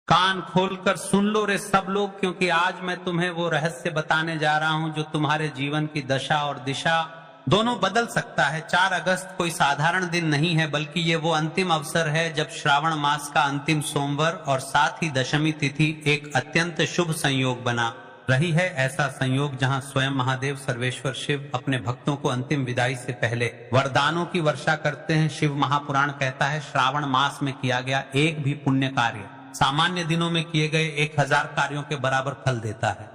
कान खोलकर सुन लो रे सब लोग, क्योंकि आज मैं तुम्हें वो रहस्य बताने जा रहा हूं जो तुम्हारे जीवन की दशा और दिशा दोनों बदल सकता है। 4 अगस्त कोई साधारण दिन नहीं है, बल्कि ये वो अंतिम अवसर है जब श्रावण मास का अंतिम सोमवार और साथ ही दशमी तिथि एक अत्यंत शुभ संयोग बना रही है। ऐसा संयोग जहां स्वयं महादेव सर्वेश्वर शिव अपने भक्तों को अंतिम विदाई से पहले वरदानों की वर्षा करते हैं। शिव महापुराण कहता है श्रावण मास में किया गया एक भी पुण्य कार्य सामान्य दिनों में किए गए 1000 कार्यों के बराबर फल देता है।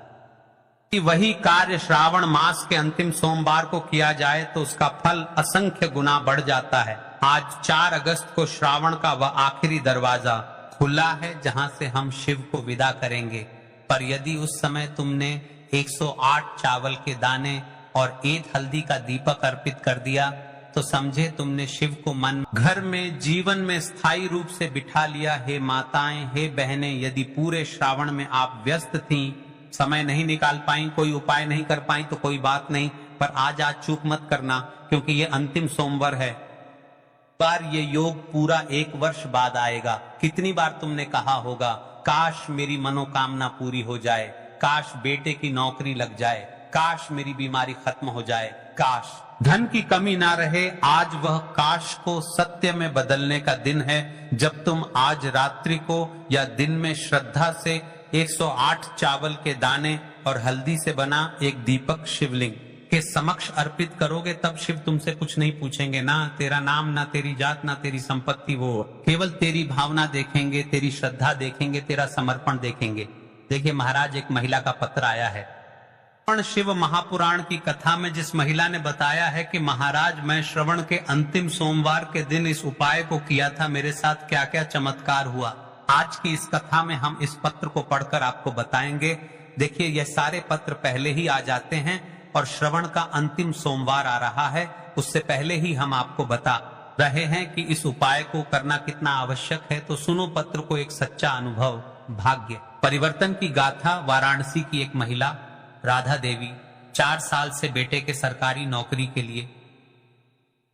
कि वही कार्य श्रावण मास के अंतिम सोमवार को किया जाए तो उसका फल असंख्य गुना बढ़ जाता है। आज 4 अगस्त को श्रावण का वह आखिरी दरवाजा खुला है जहां से हम शिव को विदा करेंगे। पर यदि उस समय तुमने 108 चावल के दाने और 1 हल्दी का दीपक अर्पित कर दिया तो समझे तुमने शिव को मन घर में जीवन में स्थायी रूप से बिठा लिया। हे माताएं, हे बहनें, यदि पूरे श्रावण में आप व्यस्त थीं, समय नहीं निकाल पाई, कोई उपाय नहीं कर पाई तो कोई बात नहीं, पर आज चूक मत करना, क्योंकि ये अंतिम सोमवार है। बार ये योग पूरा 1 वर्ष बाद आएगा। कितनी बार तुमने कहा होगा काश मेरी मनोकामना पूरी हो जाए, काश बेटे की नौकरी लग जाए, काश मेरी बीमारी खत्म हो जाए, काश धन की कमी ना रहे। आज वह काश को सत्य में बदलने का दिन है, जब तुम आज रात्रि को या दिन में श्रद्धा से 108 चावल के दाने और हल्दी से बना एक दीपक शिवलिंग के समक्ष अर्पित करोगे। तब शिव तुमसे कुछ नहीं पूछेंगे, ना तेरा नाम, ना तेरी जात, ना तेरी संपत्ति, वो केवल तेरी भावना देखेंगे, तेरी श्रद्धा देखेंगे, तेरा समर्पण देखेंगे। देखिए महाराज, एक महिला का पत्र आया है। शिव महापुराण की कथा में जिस महिला ने बताया है कि महाराज मैं श्रवण के अंतिम सोमवार के दिन इस उपाय को किया था, मेरे साथ क्या क्या चमत्कार हुआ, आज की इस कथा में हम इस पत्र को पढ़कर आपको बताएंगे। देखिए ये सारे पत्र पहले ही आ जाते हैं और श्रवण का अंतिम सोमवार आ रहा है, उससे पहले ही हम आपको बता रहे हैं कि इस उपाय को करना कितना आवश्यक है। तो सुनो पत्र को, एक सच्चा अनुभव, भाग्य परिवर्तन की गाथा। वाराणसी की एक महिला राधा देवी 4 साल से बेटे के सरकारी नौकरी के लिए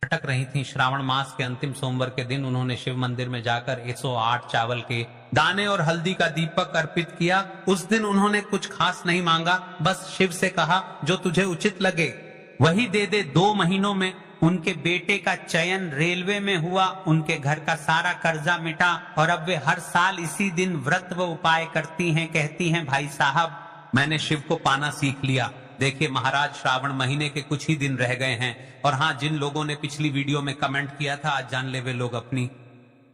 भटक रही थी। श्रावण मास के अंतिम सोमवार के दिन उन्होंने शिव मंदिर में जाकर 108 चावल के दाने और हल्दी का दीपक अर्पित किया। उस दिन उन्होंने कुछ खास नहीं मांगा, बस शिव से कहा जो तुझे उचित लगे वही दे दे। 2 महीनों में उनके बेटे का चयन रेलवे में हुआ, उनके घर का सारा कर्जा मिटा और अब वे हर साल इसी दिन व्रत व उपाय करती हैं। कहती हैं भाई साहब मैंने शिव को पाना सीख लिया। देखिए महाराज, श्रावण महीने के कुछ ही दिन रह गए हैं। और हाँ, जिन लोगों ने पिछली वीडियो में कमेंट किया था, आज जान ले वे लोग अपनी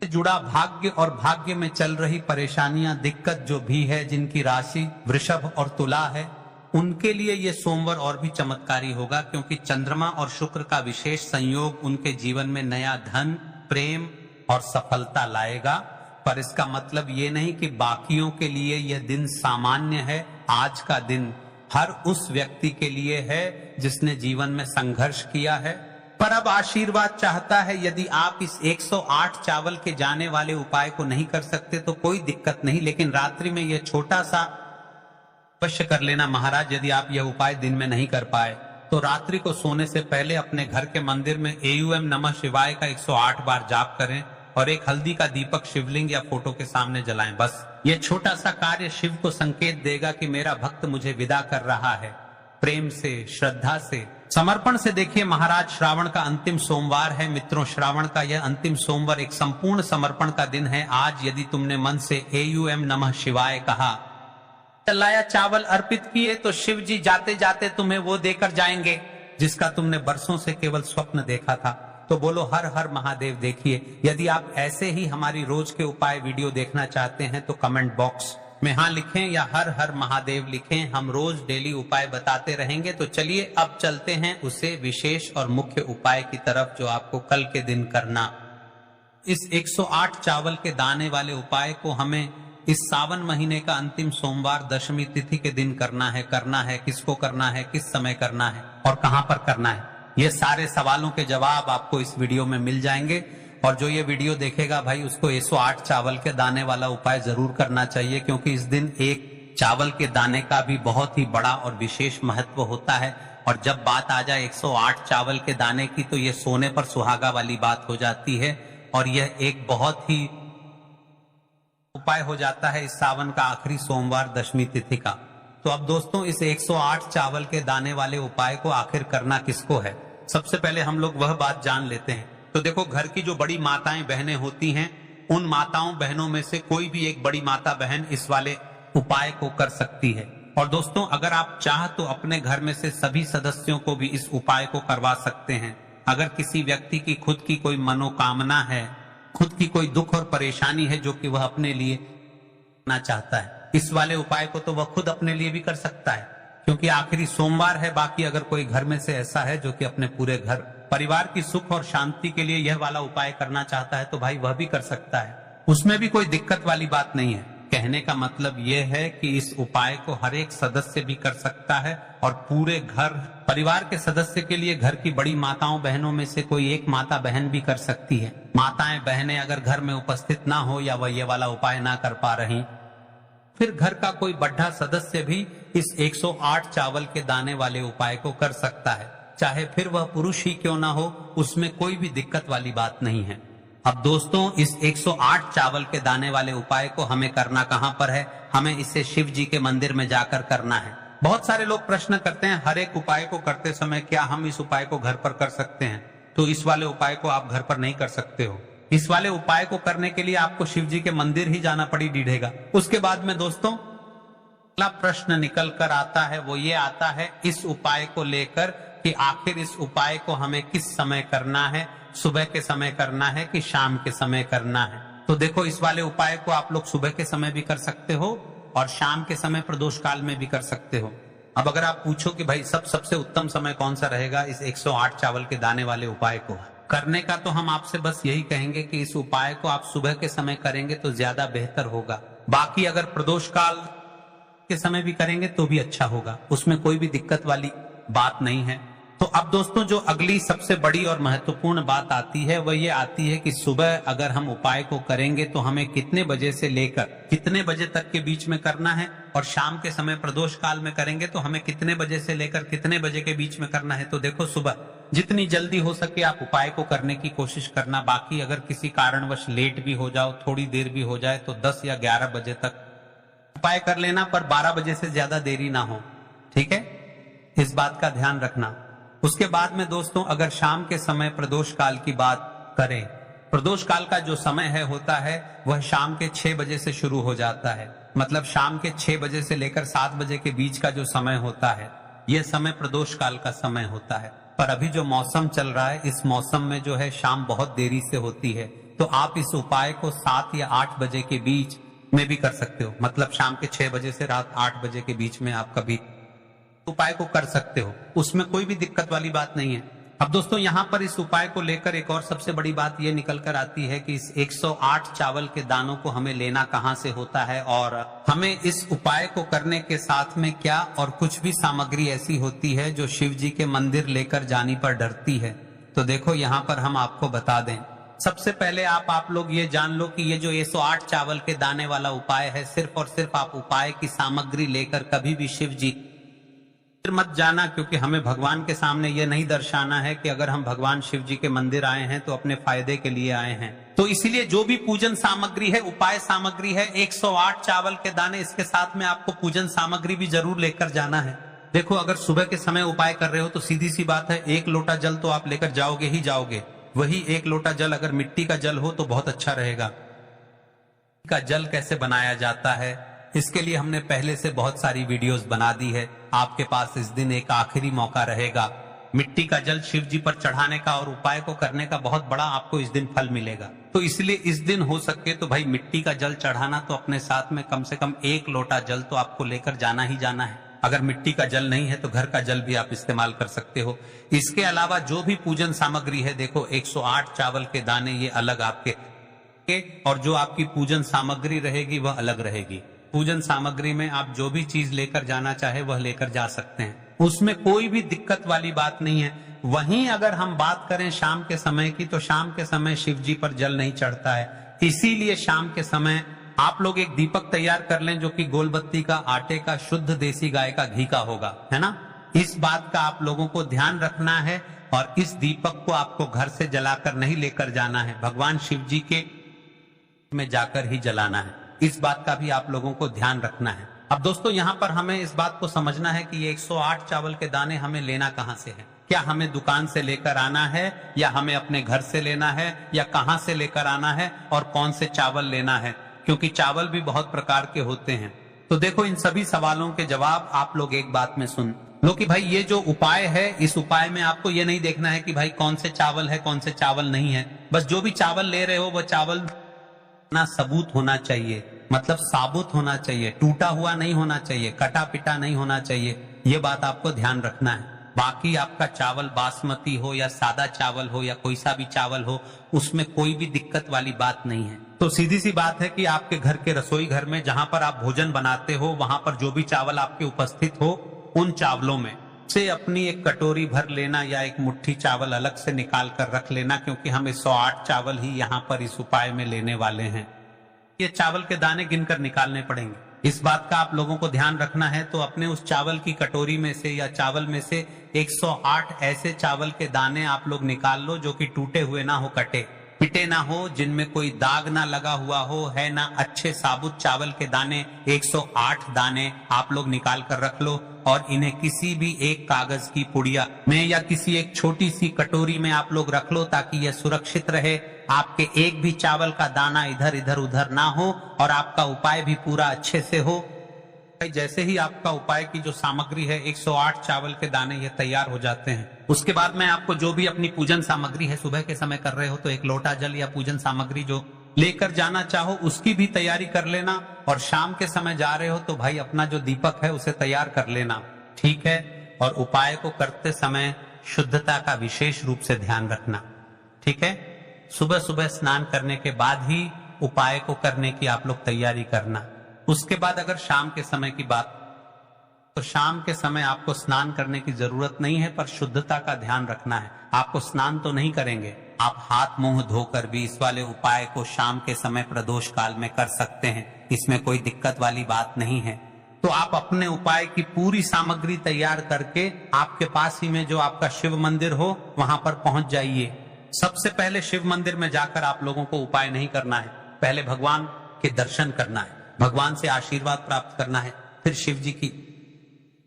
जुड़ा भाग्य और भाग्य में चल रही परेशानियां, दिक्कत जो भी है, जिनकी राशि वृषभ और तुला है, उनके लिए ये सोमवार और भी चमत्कारी होगा, क्योंकि चंद्रमा और शुक्र का विशेष संयोग उनके जीवन में नया धन, प्रेम और सफलता लाएगा। पर इसका मतलब ये नहीं कि बाकियों के लिए यह दिन सामान्य है। आज का दिन हर उस व्यक्ति के लिए है जिसने जीवन में संघर्ष किया है, पर अब आशीर्वाद चाहता है। यदि आप इस 108 चावल के जाने वाले उपाय को नहीं कर सकते तो कोई दिक्कत नहीं, लेकिन रात्रि में यह छोटा सा अवश्य कर लेना। महाराज यदि आप यह उपाय दिन में नहीं कर पाए तो रात्रि को सोने से पहले अपने घर के मंदिर में AUM नमः शिवाय का 108 बार जाप करें और एक हल्दी का दीपक शिवलिंग या फोटो के सामने जलाएं। बस ये छोटा सा कार्य शिव को संकेत देगा कि मेरा भक्त मुझे विदा कर रहा है। प्रेम से, श्रद्धा से, समर्पण से। देखिए महाराज, श्रावण का अंतिम सोमवार है मित्रों। श्रावण का यह अंतिम सोमवार एक संपूर्ण समर्पण का दिन है। आज यदि तुमने मन से AUM नमः शिवाय कहा, चलाया, चावल अर्पित किए, तो शिव जी जाते जाते तुम्हें वो देकर जाएंगे जिसका तुमने बरसों से केवल स्वप्न देखा था। तो बोलो हर हर महादेव। देखिए यदि आप ऐसे ही हमारी रोज के उपाय वीडियो देखना चाहते हैं तो कमेंट बॉक्स में हाँ लिखें या हर हर महादेव लिखें। हम रोज डेली उपाय बताते रहेंगे। तो चलिए अब चलते हैं उसे विशेष और मुख्य उपाय की तरफ जो आपको कल के दिन करना। इस 108 चावल के दाने वाले उपाय को हमें इस सावन महीने का अंतिम सोमवार दशमी तिथि के दिन करना है। किसको करना है, किस समय करना है और कहां पर करना है, ये सारे सवालों के जवाब आपको इस वीडियो में मिल जाएंगे। और जो ये वीडियो देखेगा भाई, उसको 108 चावल के दाने वाला उपाय जरूर करना चाहिए, क्योंकि इस दिन एक चावल के दाने का भी बहुत ही बड़ा और विशेष महत्व होता है। और जब बात आ जाए 108 चावल के दाने की तो ये सोने पर सुहागा वाली बात हो जाती है। और यह एक बहुत ही उपाय हो जाता है इस सावन का आखिरी सोमवार दशमी तिथि का। तो अब दोस्तों इस 108 चावल के दाने वाले उपाय को आखिर करना किसको है, सबसे पहले हम लोग वह बात जान लेते हैं। तो देखो, घर की जो बड़ी माताएं बहनें होती हैं, उन माताओं बहनों में से कोई भी एक बड़ी माता बहन इस वाले उपाय को कर सकती है। और दोस्तों, अगर आप चाह तो अपने घर में से सभी सदस्यों को भी इस उपाय को करवा सकते हैं। अगर किसी व्यक्ति की खुद की कोई मनोकामना है, खुद की कोई दुख और परेशानी है जो कि वह अपने लिए करना चाहता है, इस वाले उपाय को तो वह खुद अपने लिए भी कर सकता है, क्योंकि आखिरी सोमवार है। बाकी अगर कोई घर में से ऐसा है जो कि अपने पूरे घर परिवार की सुख और शांति के लिए यह वाला उपाय करना चाहता है, तो भाई वह भी कर सकता है, उसमें भी कोई दिक्कत वाली बात नहीं है। कहने का मतलब यह है कि इस उपाय को हर एक सदस्य भी कर सकता है और पूरे घर परिवार के सदस्य के लिए घर की बड़ी माताओं बहनों में से कोई एक माता बहन भी कर सकती है। माताएं बहनें अगर घर में उपस्थित ना हो या वह ये वाला उपाय ना कर पा रही, फिर घर का कोई बड़ा सदस्य भी इस 108 चावल के दाने वाले उपाय को कर सकता है, चाहे फिर वह पुरुष ही क्यों ना हो, उसमें कोई भी दिक्कत वाली बात नहीं है। अब दोस्तों, इस 108 चावल के दाने वाले उपाय को हमें करना कहां पर है? हमें इसे शिव जी के मंदिर में जाकर करना है। बहुत सारे लोग प्रश्न करते हैं, हर एक उपाय को करते समय क्या हम इस उपाय को घर पर कर सकते हैं? तो इस वाले उपाय को आप घर पर नहीं कर सकते हो। इस वाले उपाय को करने के लिए आपको शिव जी के मंदिर ही जाना पड़ी डीढ़ेगा। उसके बाद में दोस्तों अगला प्रश्न निकल कर आता है, वो ये आता है इस उपाय को लेकर कि आखिर इस उपाय को हमें किस समय करना है, सुबह के समय करना है कि शाम के समय करना है? तो देखो, इस वाले उपाय को आप लोग सुबह के समय भी कर सकते हो और शाम के समय प्रदोष काल में भी कर सकते हो। अब अगर आप पूछो कि भाई सबसे उत्तम समय कौन सा रहेगा इस 108 चावल के दाने वाले उपाय को करने का, तो हम आपसे बस यही कहेंगे कि इस उपाय को आप सुबह के समय करेंगे तो ज्यादा बेहतर होगा। बाकी अगर प्रदोष काल के समय भी करेंगे तो भी अच्छा होगा, उसमें कोई भी दिक्कत वाली बात नहीं है। तो अब दोस्तों, जो अगली सबसे बड़ी और महत्वपूर्ण बात आती है वह ये आती है कि सुबह अगर हम उपाय को करेंगे तो हमें कितने बजे से लेकर कितने बजे तक के बीच में करना है, और शाम के समय प्रदोष काल में करेंगे तो हमें कितने बजे से लेकर कितने बजे के बीच में करना है। तो देखो, सुबह जितनी जल्दी हो सके आप उपाय को करने की कोशिश करना। बाकी अगर किसी कारणवश लेट भी हो जाओ, थोड़ी देर भी हो जाए, तो 10 या 11 बजे तक उपाय कर लेना, पर 12 बजे से ज्यादा देरी ना हो, ठीक है? इस बात का ध्यान रखना। उसके बाद में दोस्तों, अगर शाम के समय प्रदोष काल की बात करें, प्रदोष काल का जो समय है होता है वह शाम के 6 बजे से शुरू हो जाता है। मतलब शाम के 6 बजे से लेकर 7 बजे के बीच का जो समय होता है, यह समय प्रदोष काल का समय होता है। पर अभी जो मौसम चल रहा है, इस मौसम में जो है शाम बहुत देरी से होती है, तो आप इस उपाय को 7 या 8 बजे के बीच में भी कर सकते हो। मतलब शाम के 6 बजे से रात 8 बजे के बीच में आप कभी उपाय को कर सकते हो, उसमें कोई भी दिक्कत वाली बात नहीं है। अब दोस्तों, यहाँ पर इस उपाय को लेकर एक और सबसे बड़ी बात ये निकल कर आती है कि इस 108 चावल के दानों को हमें लेना कहाँ से होता है, और हमें इस उपाय को करने के साथ में क्या और कुछ भी सामग्री ऐसी होती है जो शिव जी के मंदिर लेकर जाने पर डरती है। तो देखो, यहाँ पर हम आपको बता दें। सबसे पहले आप लोग ये जान लो कि ये जो 108 चावल के दाने वाला उपाय है, सिर्फ और सिर्फ आप उपाय की सामग्री लेकर कभी भी शिव जी मत जाना, क्योंकि हमें भगवान के सामने यह नहीं दर्शाना है कि अगर हम भगवान शिव जी के मंदिर आए हैं तो अपने फायदे के लिए आए हैं। तो इसलिए जो भी पूजन सामग्री है, उपाय सामग्री है, 108 चावल के दाने, इसके साथ में आपको पूजन सामग्री भी जरूर लेकर जाना है। देखो, अगर सुबह के समय उपाय कर रहे हो तो सीधी सी बात है, 1 लोटा जल तो आप लेकर जाओगे ही जाओगे। वही 1 लोटा जल अगर मिट्टी का जल हो तो बहुत अच्छा रहेगा। का जल कैसे बनाया जाता है, इसके लिए हमने पहले से बहुत सारी वीडियोस बना दी है। आपके पास इस दिन एक आखिरी मौका रहेगा मिट्टी का जल शिव जी पर चढ़ाने का, और उपाय को करने का बहुत बड़ा आपको इस दिन फल मिलेगा। तो इसलिए इस दिन हो सके तो भाई मिट्टी का जल चढ़ाना, तो अपने साथ में कम से कम 1 लोटा जल तो आपको लेकर जाना ही जाना है। अगर मिट्टी का जल नहीं है तो घर का जल भी आप इस्तेमाल कर सकते हो। इसके अलावा जो भी पूजन सामग्री है, देखो 108 चावल के दाने ये अलग आपके, और जो आपकी पूजन सामग्री रहेगी वह अलग रहेगी। पूजन सामग्री में आप जो भी चीज लेकर जाना चाहे वह लेकर जा सकते हैं, उसमें कोई भी दिक्कत वाली बात नहीं है। वहीं अगर हम बात करें शाम के समय की, तो शाम के समय शिव जी पर जल नहीं चढ़ता है, इसीलिए शाम के समय आप लोग एक दीपक तैयार कर लें जो कि गोलबत्ती का, आटे का, शुद्ध देसी गाय का घी का होगा, है ना। इस बात का आप लोगों को ध्यान रखना है, और इस दीपक को आपको घर से जलाकर नहीं लेकर जाना है, भगवान शिव जी के में जाकर ही जलाना है। इस बात का भी आप लोगों को ध्यान रखना है। अब दोस्तों यहाँ पर हमें इस बात को समझना है कि ये 108 चावल के दाने हमें लेना कहाँ से है। क्या हमें दुकान से लेकर आना है, या हमें अपने घर से लेना है, या कहाँ से लेकर आना है, और कौन से चावल लेना है, क्योंकि चावल भी बहुत प्रकार के होते हैं। तो देखो, इन सभी सवालों के जवाब आप लोग एक बात में सुन लो कि भाई ये जो उपाय है, इस उपाय में आपको ये नहीं देखना है कि भाई कौन से चावल है कौन से चावल नहीं है। बस जो भी चावल ले रहे हो वह चावल ना सबूत होना चाहिए, मतलब साबुत होना चाहिए, टूटा हुआ नहीं होना चाहिए, कटा पिटा नहीं होना चाहिए। ये बात आपको ध्यान रखना है। बाकी आपका चावल बासमती हो या सादा चावल हो या कोई सा भी चावल हो, उसमें कोई भी दिक्कत वाली बात नहीं है। तो सीधी सी बात है कि आपके घर के रसोई घर में जहां पर आप भोजन बनाते हो, वहां पर जो भी चावल आपके उपस्थित हो, उन चावलों में से अपनी एक कटोरी भर लेना या एक मुट्ठी चावल अलग से निकाल कर रख लेना, क्योंकि हम 108 चावल ही यहाँ पर इस उपाय में लेने वाले हैं। ये चावल के दाने गिनकर निकालने पड़ेंगे, इस बात का आप लोगों को ध्यान रखना है। तो अपने उस चावल की कटोरी में से या चावल में से 108 ऐसे चावल के दाने आप लोग निकाल लो जो कि टूटे हुए ना हो, कटे पिटे ना हो, जिनमें कोई दाग ना लगा हुआ हो, है ना। अच्छे साबुत चावल के दाने 108 दाने आप लोग निकाल कर रख लो, और इन्हें किसी भी एक कागज की पुड़िया में या किसी एक छोटी सी कटोरी में आप लोग रख लो, ताकि यह सुरक्षित रहे। आपके एक भी चावल का दाना इधर इधर उधर ना हो, और आपका उपाय भी पूरा अच्छे से हो। जैसे ही आपका उपाय की जो सामग्री है 108 चावल के दाने ये तैयार हो जाते हैं, उसके बाद मैं आपको जो भी अपनी पूजन सामग्री है, सुबह के समय कर रहे हो तो एक लोटा जल या पूजन सामग्री जो लेकर जाना चाहो उसकी भी तैयारी कर लेना, और शाम के समय जा रहे हो तो भाई अपना जो दीपक है उसे तैयार कर लेना, ठीक है। और उपाय को करते समय शुद्धता का विशेष रूप से ध्यान रखना, ठीक है। सुबह सुबह स्नान करने के बाद ही उपाय को करने की आप लोग तैयारी करना। उसके बाद अगर शाम के समय की बात, तो शाम के समय आपको स्नान करने की जरूरत नहीं है, पर शुद्धता का ध्यान रखना है। आपको स्नान तो नहीं करेंगे, आप हाथ मुंह धोकर भी इस वाले उपाय को शाम के समय प्रदोष काल में कर सकते हैं, इसमें कोई दिक्कत वाली बात नहीं है। तो आप अपने उपाय की पूरी सामग्री तैयार करके आपके पास ही में जो आपका शिव मंदिर हो वहां पर पहुंच जाइए। सबसे पहले शिव मंदिर में जाकर आप लोगों को उपाय नहीं करना है, पहले भगवान के दर्शन करना है, भगवान से आशीर्वाद प्राप्त करना है, फिर शिव जी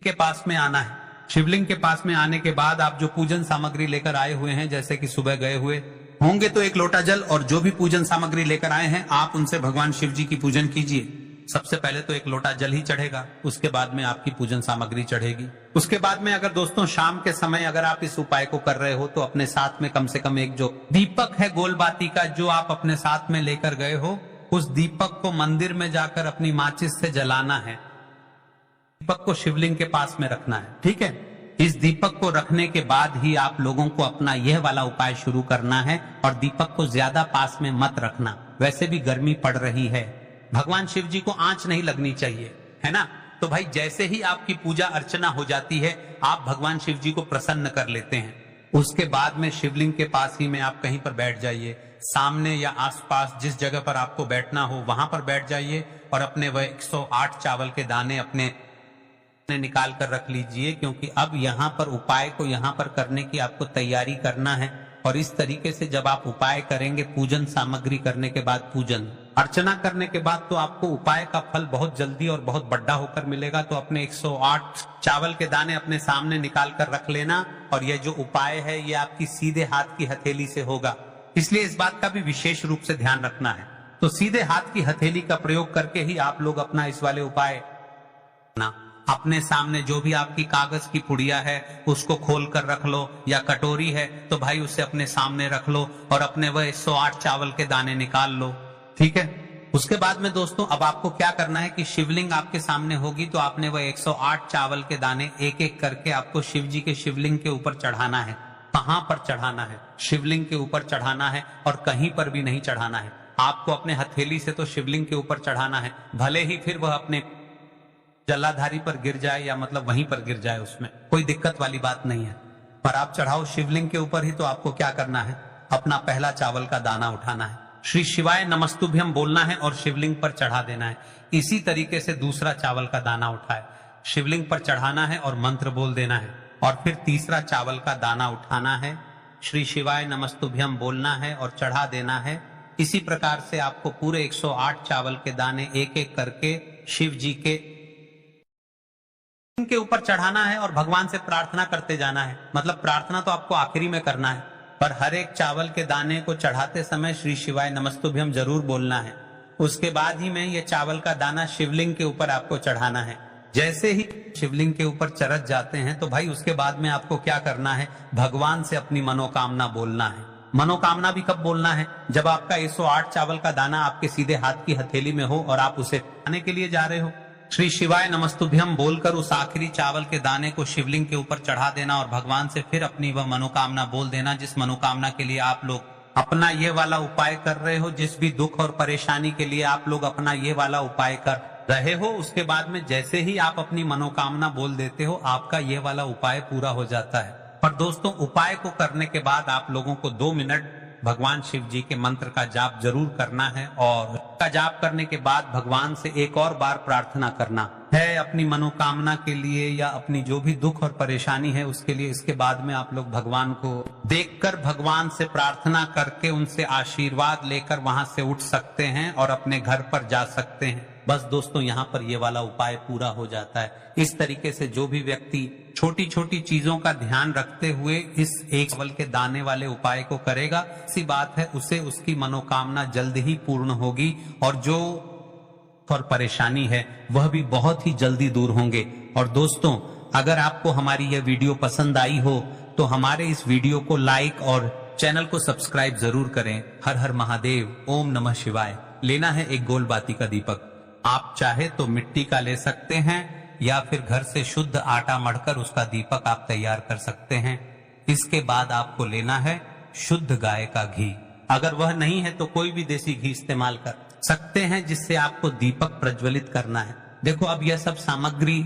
के पास में आना है। शिवलिंग के पास में आने के बाद आप जो पूजन सामग्री लेकर आए हुए हैं, जैसे कि सुबह गए हुए होंगे तो एक लोटा जल और जो भी पूजन सामग्री लेकर आए हैं आप उनसे भगवान शिव जी की पूजन कीजिए। सबसे पहले तो एक लोटा जल ही चढ़ेगा, उसके बाद में आपकी पूजन सामग्री चढ़ेगी। उसके बाद में अगर दोस्तों शाम के समय अगर आप इस उपाय को कर रहे हो तो अपने साथ में कम से कम एक जो दीपक है गोलबाती का जो आप अपने साथ में लेकर गए हो, उस दीपक को मंदिर में जाकर अपनी माचिस से जलाना है। दीपक को शिवलिंग के पास में रखना है, ठीक है। इस दीपक को रखने के बाद ही आप लोगों को अपना यह वाला उपाय शुरू करना है, और दीपक को ज्यादा पास में मत रखना, वैसे भी गर्मी पड़ रही है। भगवान शिव जी को आंच नहीं लगनी चाहिए, है ना। तो भाई जैसे ही आपकी पूजा अर्चना हो जाती है आप भगवान शिव जी को प्रसन्न कर लेते हैं। उसके बाद में शिवलिंग के पास ही में आप कहीं पर बैठ जाइए, सामने या आसपास जिस जगह पर आपको बैठना हो वहां पर बैठ जाइए, और अपने वह 108 चावल के दाने अपने निकाल कर रख लीजिए, क्योंकि अब यहाँ पर उपाय को यहाँ पर करने की आपको तैयारी करना है। और इस तरीके से जब आप उपाय करेंगे, पूजन सामग्री करने के बाद, पूजन अर्चना करने के बाद, तो आपको उपाय का फल बहुत जल्दी और बहुत बड़ा होकर मिलेगा। तो अपने 108 चावल के दाने अपने सामने निकाल कर रख लेना, और यह जो उपाय है ये आपकी सीधे हाथ की हथेली से होगा, इसलिए इस बात का भी विशेष रूप से ध्यान रखना है। तो सीधे हाथ की हथेली का प्रयोग करके ही आप लोग अपना इस वाले उपाय ना अपने सामने जो भी आपकी कागज की पुड़िया है उसको खोल कर रख लो, या कटोरी है तो भाई उसे अपने सामने रख लो, और अपने वह 108 चावल के दाने निकाल लो, ठीक है। उसके बाद में दोस्तों अब आपको क्या करना है कि शिवलिंग आपके सामने होगी, तो आपने वह 108 चावल के दाने एक एक करके आपको शिव जी के शिवलिंग के ऊपर चढ़ाना है। कहां पर चढ़ाना है? शिवलिंग के ऊपर चढ़ाना है, और कहीं पर भी नहीं चढ़ाना है। आपको अपने हथेली से तो शिवलिंग के ऊपर चढ़ाना है, भले ही फिर वह अपने जलाधारी पर गिर जाए या मतलब वहीं पर गिर जाए, उसमें कोई दिक्कत वाली बात नहीं है, पर आप चढ़ाओ शिवलिंग के ऊपर ही। तो आपको क्या करना है, अपना पहला चावल का दाना उठाना है, श्री शिवाय नमस्तुभ्यम बोलना है और शिवलिंग पर चढ़ा देना है। इसी तरीके से दूसरा चावल का दाना उठाए, शिवलिंग पर चढ़ाना है और मंत्र बोल देना है, और फिर तीसरा चावल का दाना उठाना है, श्री शिवाय नमस्तुभ्यम बोलना है और चढ़ा देना है, इसी प्रकार से आपको पूरे 108 चावल के दाने एक एक करके शिव जी के ऊपर चढ़ाना है और भगवान से प्रार्थना करते जाना है। मतलब प्रार्थना तो आपको आखिरी में करना है, पर हर एक चावल के दाने को चढ़ाते समय श्री शिवाय नमस्तुभ्यम जरूर बोलना है। उसके बाद ही में ये चावल का दाना शिवलिंग के ऊपर आपको चढ़ाना है। जैसे ही शिवलिंग के ऊपर चढ़ जाते हैं तो भाई उसके बाद में आपको क्या करना है, भगवान से अपनी मनोकामना बोलना है। मनोकामना भी कब बोलना है, जब आपका 108 चावल का दाना आपके सीधे हाथ की हथेली में हो और आप उसे खाने के लिए जा रहे हो। श्री शिवाय नमस्तुभ्यम बोलकर उस आखिरी चावल के दाने को शिवलिंग के ऊपर चढ़ा देना और भगवान से फिर अपनी वह मनोकामना बोल देना, जिस मनोकामना के लिए आप लोग अपना ये वाला उपाय कर रहे हो, जिस भी दुख और परेशानी के लिए आप लोग अपना ये वाला उपाय कर रहे हो। उसके बाद में जैसे ही आप अपनी मनोकामना बोल देते हो, आपका ये वाला उपाय पूरा हो जाता है। पर दोस्तों, उपाय को करने के बाद आप लोगों को 2 मिनट भगवान शिव जी के मंत्र का जाप जरूर करना है और का जाप करने के बाद भगवान से एक और बार प्रार्थना करना है अपनी मनोकामना के लिए या अपनी जो भी दुख और परेशानी है उसके लिए। इसके बाद में आप लोग भगवान को देखकर भगवान से प्रार्थना करके उनसे आशीर्वाद लेकर वहां से उठ सकते हैं और अपने घर पर जा सकते हैं। बस दोस्तों, यहाँ पर ये वाला उपाय पूरा हो जाता है। इस तरीके से जो भी व्यक्ति छोटी छोटी चीजों का ध्यान रखते हुए इस एक चावल के दाने वाले उपाय को करेगा, इसी बात है उसे उसकी मनोकामना जल्द ही पूर्ण होगी और जो और परेशानी है वह भी बहुत ही जल्दी दूर होंगे। और दोस्तों, अगर आपको हमारी यह वीडियो पसंद आई हो तो हमारे इस वीडियो को लाइक और चैनल को सब्सक्राइब जरूर करें। हर हर महादेव, ओम नमः शिवाय। लेना है एक गोल बाती का दीपक। आप चाहे तो मिट्टी का ले सकते हैं या फिर घर से शुद्ध आटा मढ़कर उसका दीपक आप तैयार कर सकते हैं। इसके बाद आपको लेना है शुद्ध गाय का घी। अगर वह नहीं है तो कोई भी देसी घी इस्तेमाल कर सकते हैं, जिससे आपको दीपक प्रज्वलित करना है। देखो, अब यह सब सामग्री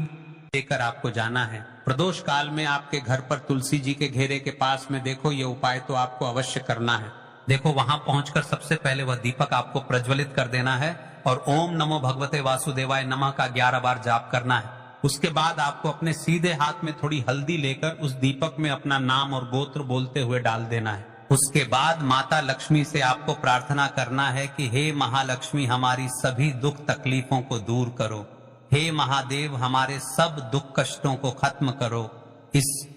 लेकर आपको जाना है। प्रदोष काल में आपके घर पर तुलसी जी के घेरे के पास में देखो, ये उपाय तो आपको अवश्य करना है। देखो, वहां पहुंचकर सबसे पहले वह दीपक आपको प्रज्वलित कर देना है और ओम नमो भगवते वासुदेवाय नमः का 11 बार जाप करना है। उसके बाद आपको अपने सीधे हाथ में थोड़ी हल्दी लेकर उस दीपक में अपना नाम और गोत्र बोलते हुए डाल देना है। उसके बाद माता लक्ष्मी से आपको प्रार्थना करना है कि हे महालक्ष्मी, हमारी सभी दुख तकलीफों को दूर करो। हे महादेव, हमारे सब दुख कष्टों को खत्म करो। इस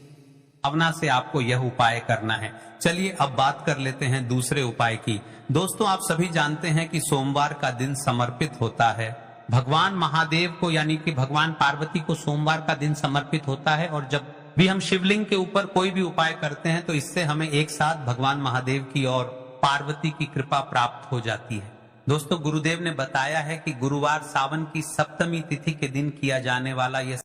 भावना से आपको यह उपाय करना है। चलिए अब बात कर लेते हैं दूसरे उपाय की। दोस्तों, आप सभी जानते हैं कि सोमवार का दिन समर्पित होता है भगवान महादेव को, यानी कि भगवान पार्वती को सोमवार का दिन समर्पित होता है। और जब भी हम शिवलिंग के ऊपर कोई भी उपाय करते हैं तो इससे हमें एक साथ भगवान महादेव की और पार्वती की कृपा प्राप्त हो जाती है। दोस्तों, गुरुदेव ने बताया है कि गुरुवार सावन की सप्तमी तिथि के दिन किया जाने वाला यह